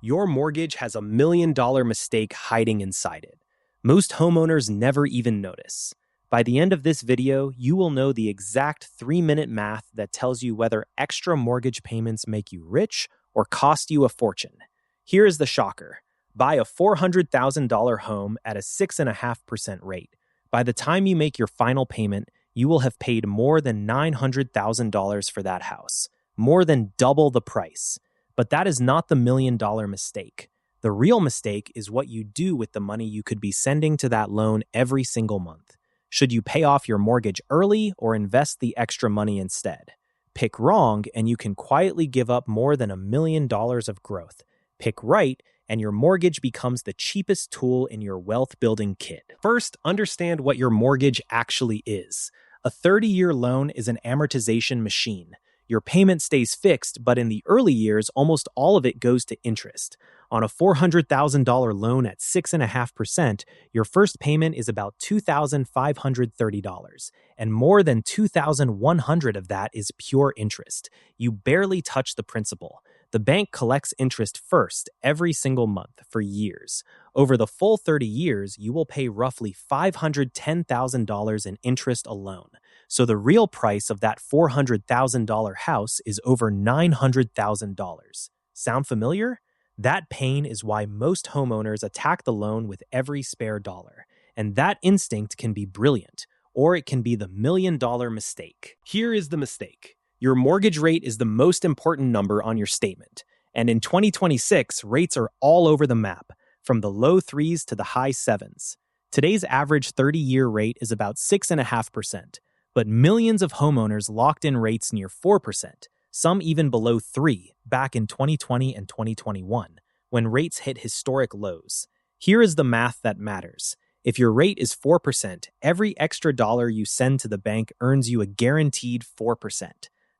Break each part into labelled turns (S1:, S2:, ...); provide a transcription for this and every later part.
S1: Your mortgage has a $1 million mistake hiding inside it. Most homeowners never even notice. By the end of this video, you will know the exact 3-minute math that tells you whether extra mortgage payments make you rich or cost you a fortune. Here is the shocker. Buy a $400,000 home at a 6.5% rate. By the time you make your final payment, you will have paid more than $900,000 for that house, more than double the price. But that is not the $1 million mistake. The real mistake is what you do with the money you could be sending to that loan every single month. Should you pay off your mortgage early or invest the extra money instead? Pick wrong and you can quietly give up more than $1 million of growth. Pick right and your mortgage becomes the cheapest tool in your wealth-building kit. First, understand what your mortgage actually is. A 30-year loan is an amortization machine. Your payment stays fixed, but in the early years, almost all of it goes to interest. On a $400,000 loan at 6.5%, your first payment is about $2,530, and more than $2,100 of that is pure interest. You barely touch the principal. The bank collects interest first every single month for years. Over the full 30 years, you will pay roughly $510,000 in interest alone. So the real price of that $400,000 house is over $900,000. Sound familiar? That pain is why most homeowners attack the loan with every spare dollar. And that instinct can be brilliant, or it can be the $1 million mistake. Here is the mistake. Your mortgage rate is the most important number on your statement. And in 2026, rates are all over the map, from the low 3s to the high 7s. Today's average 30-year rate is about 6.5%. But millions of homeowners locked in rates near 4%, some even below 3%, back in 2020 and 2021, when rates hit historic lows. Here is the math that matters. If your rate is 4%, every extra dollar you send to the bank earns you a guaranteed 4%.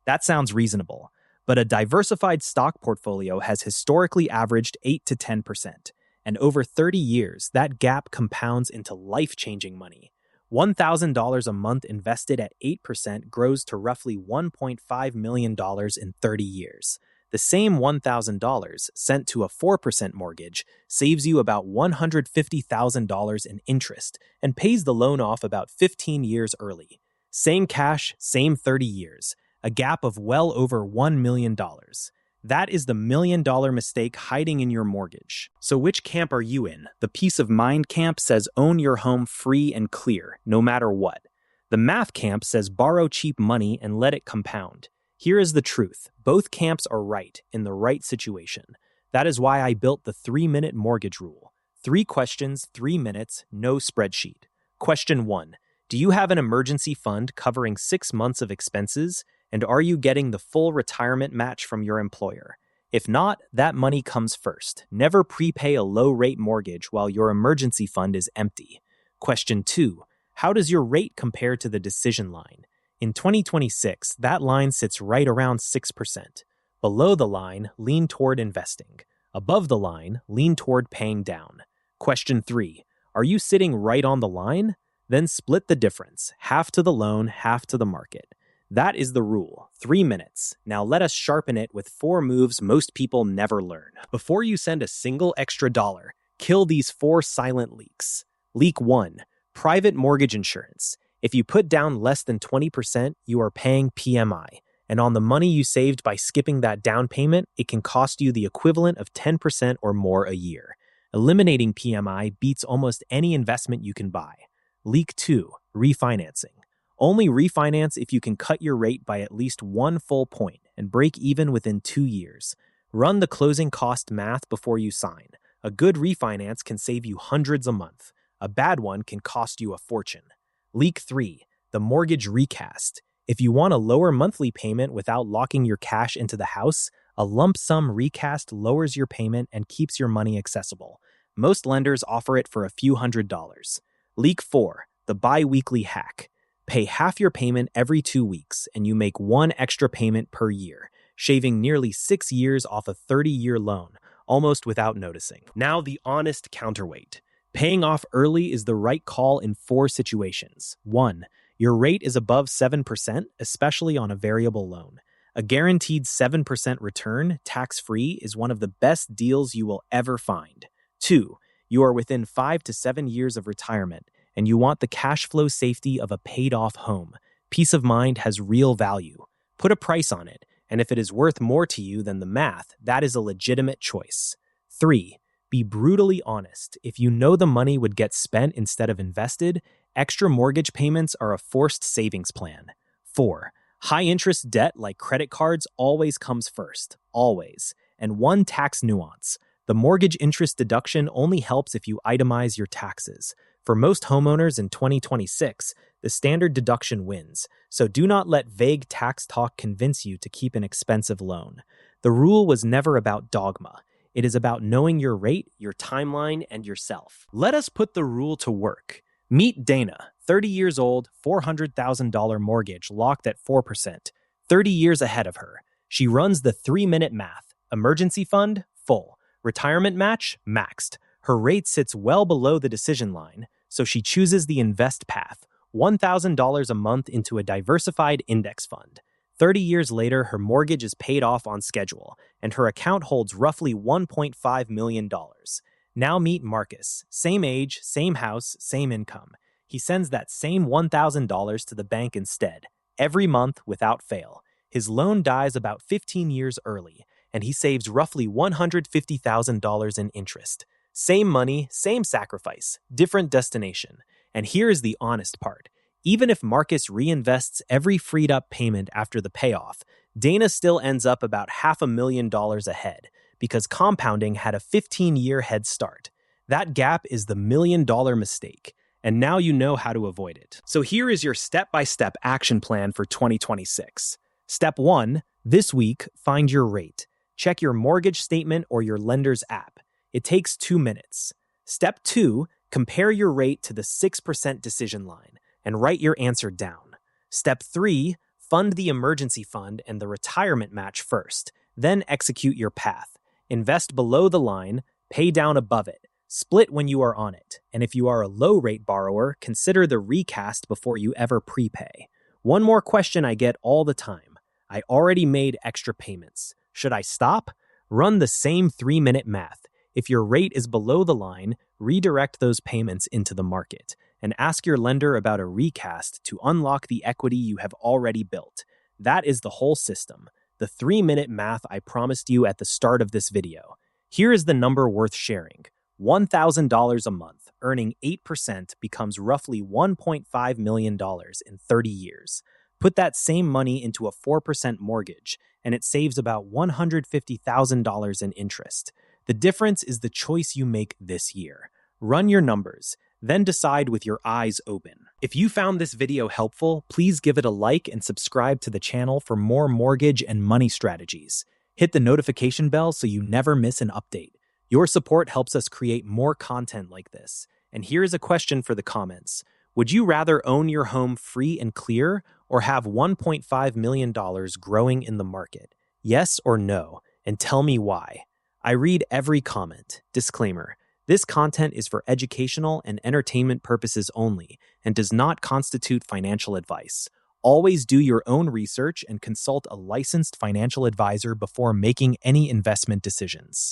S1: That sounds reasonable, but a diversified stock portfolio has historically averaged 8 to 10%, and over 30 years, that gap compounds into life-changing money. $1,000 a month invested at 8% grows to roughly $1.5 million in 30 years. The same $1,000 sent to a 4% mortgage saves you about $150,000 in interest and pays the loan off about 15 years early. Same cash, same 30 years, a gap of well over $1 million. That is the $1 million mistake hiding in your mortgage. So which camp are you in? The peace of mind camp says own your home free and clear, no matter what. The math camp says borrow cheap money and let it compound. Here is the truth. Both camps are right in the right situation. That is why I built the 3-minute mortgage rule. 3 questions, 3 minutes, no spreadsheet. Question 1. Do you have an emergency fund covering 6 months of expenses? And are you getting the full retirement match from your employer? If not, that money comes first. Never prepay a low-rate mortgage while your emergency fund is empty. Question 2. How does your rate compare to the decision line? In 2026, that line sits right around 6%. Below the line, lean toward investing. Above the line, lean toward paying down. Question 3. Are you sitting right on the line? Then split the difference, half to the loan, half to the market. That is the rule. 3 minutes. Now let us sharpen it with 4 moves most people never learn. Before you send a single extra dollar, kill these 4 silent leaks. Leak 1. Private mortgage insurance. If you put down less than 20%, you are paying PMI. And on the money you saved by skipping that down payment, it can cost you the equivalent of 10% or more a year. Eliminating PMI beats almost any investment you can buy. Leak 2. Refinancing. Only refinance if you can cut your rate by at least 1 full point and break even within 2 years. Run the closing cost math before you sign. A good refinance can save you hundreds a month. A bad one can cost you a fortune. Leak 3. The mortgage recast. If you want a lower monthly payment without locking your cash into the house, a lump sum recast lowers your payment and keeps your money accessible. Most lenders offer it for a few $100s. Leak 4. The biweekly hack. Pay half your payment every 2 weeks, and you make 1 extra payment per year, shaving nearly 6 years off a 30-year loan, almost without noticing. Now the honest counterweight. Paying off early is the right call in 4 situations. 1. Your rate is above 7%, especially on a variable loan. A guaranteed 7% return, tax-free, is one of the best deals you will ever find. 2. You are within 5 to 7 years of retirement, and you want the cash flow safety of a paid-off home. Peace of mind has real value. Put a price on it, and if it is worth more to you than the math, that is a legitimate choice. 3. Be brutally honest. If you know the money would get spent instead of invested, extra mortgage payments are a forced savings plan. 4. High-interest debt like credit cards always comes first. Always. And one tax nuance. The mortgage interest deduction only helps if you itemize your taxes. For most homeowners in 2026, the standard deduction wins, so do not let vague tax talk convince you to keep an expensive loan. The rule was never about dogma. It is about knowing your rate, your timeline, and yourself. Let us put the rule to work. Meet Dana, 30 years old, $400,000 mortgage locked at 4%, 30 years ahead of her. She runs the 3-minute math. Emergency fund, full. Retirement match, maxed. Her rate sits well below the decision line, so she chooses the invest path, $1,000 a month into a diversified index fund. 30 years later, her mortgage is paid off on schedule, and her account holds roughly $1.5 million. Now meet Marcus. Same age, same house, same income. He sends that same $1,000 to the bank instead, every month without fail. His loan dies about 15 years early, and he saves roughly $150,000 in interest. Same money, same sacrifice, different destination. And here is the honest part. Even if Marcus reinvests every freed-up payment after the payoff, Dana still ends up about $500,000 ahead, because compounding had a 15-year head start. That gap is the million-dollar mistake, and now you know how to avoid it. So here is your step-by-step action plan for 2026. Step 1, this week, find your rate. Check your mortgage statement or your lender's app. It takes 2 minutes. Step 2, compare your rate to the 6% decision line and write your answer down. Step 3, fund the emergency fund and the retirement match first, then execute your path. Invest below the line, pay down above it, split when you are on it, and if you are a low-rate borrower, consider the recast before you ever prepay. One more question I get all the time. I already made extra payments. Should I stop? Run the same 3-minute math. If your rate is below the line, redirect those payments into the market and ask your lender about a recast to unlock the equity you have already built. That is the whole system. The 3-minute math I promised you at the start of this video. Here is the number worth sharing. $1,000 a month, earning 8% becomes roughly $1.5 million in 30 years. Put that same money into a 4% mortgage, and it saves about $150,000 in interest. The difference is the choice you make this year. Run your numbers, then decide with your eyes open. If you found this video helpful, please give it a like and subscribe to the channel for more mortgage and money strategies. Hit the notification bell so you never miss an update. Your support helps us create more content like this. And here is a question for the comments. Would you rather own your home free and clear or have $1.5 million growing in the market? Yes or no? And tell me why. I read every comment. Disclaimer. This content is for educational and entertainment purposes only and does not constitute financial advice. Always do your own research and consult a licensed financial advisor before making any investment decisions.